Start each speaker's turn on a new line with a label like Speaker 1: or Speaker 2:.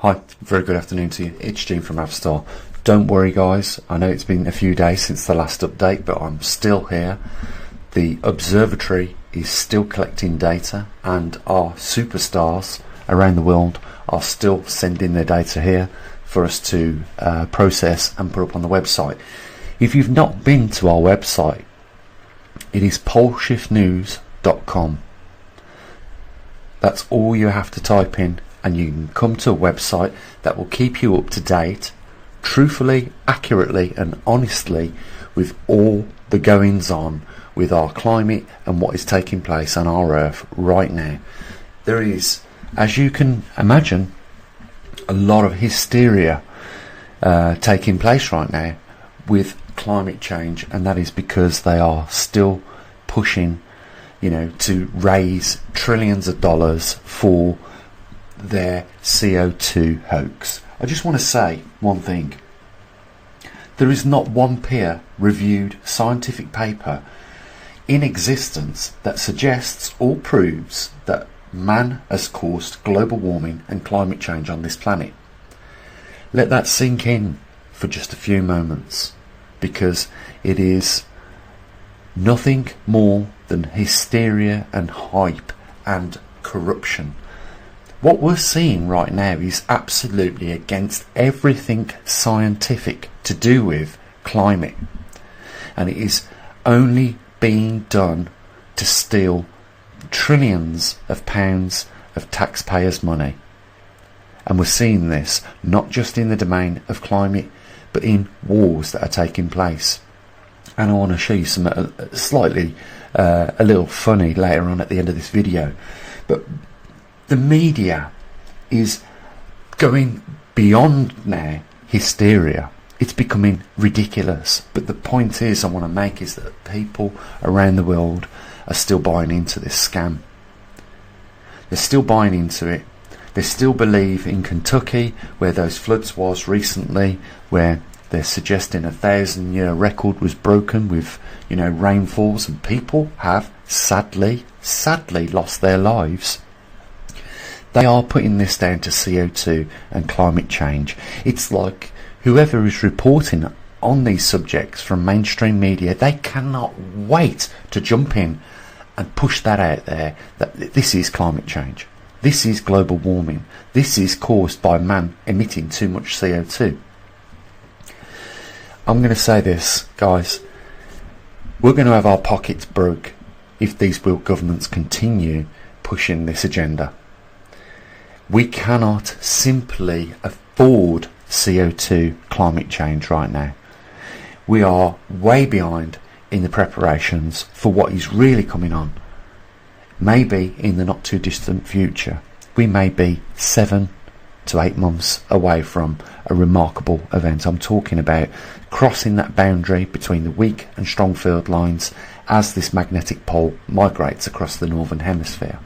Speaker 1: Hi, very good afternoon to you. It's Gene from maverickstar. Don't worry guys, I know it's been a few days since the last update, but I'm still here. The observatory is still collecting data and our superstars around the world are still sending their data here for us to process and put up on the website. If you've not been to our website, it is poleshiftnews.com. That's all you have to type in, and you can come to a website that will keep you up to date, truthfully, accurately and honestly with all the goings on with our climate and what is taking place on our earth right now. There is, as you can imagine, a lot of hysteria taking place right now with climate change, and that is because they are still pushing, to raise trillions of dollars for their CO2 hoax. I just want to say one thing. There is not one peer-reviewed scientific paper in existence that suggests or proves that man has caused global warming and climate change on this planet. Let that sink in for just a few moments, because it is nothing more than hysteria and hype and corruption. What we're seeing right now is absolutely against everything scientific to do with climate, and it is only being done to steal trillions of pounds of taxpayers' money. And we're seeing this not just in the domain of climate, but in wars that are taking place. And I want to show you some slightly a little funny later on at the end of this video, but the media is going beyond now hysteria. It's becoming ridiculous. But the point I want to make is that people around the world are still buying into this scam. They're still buying into it. They still believe in Kentucky, where those floods was recently, where they're suggesting 1,000-year record was broken with rainfalls, and people have sadly lost their lives. They are putting this down to CO2 and climate change. It's like whoever is reporting on these subjects from mainstream media, they cannot wait to jump in and push that out there, that this is climate change. This is global warming. This is caused by man emitting too much CO2. I'm going to say this, guys. We're going to have our pockets broke if these world governments continue pushing this agenda. We cannot simply afford CO2 climate change right now. We are way behind in the preparations for what is really coming on. Maybe in the not too distant future, we may be 7 to 8 months away from a remarkable event. I'm talking about crossing that boundary between the weak and strong field lines as this magnetic pole migrates across the northern hemisphere.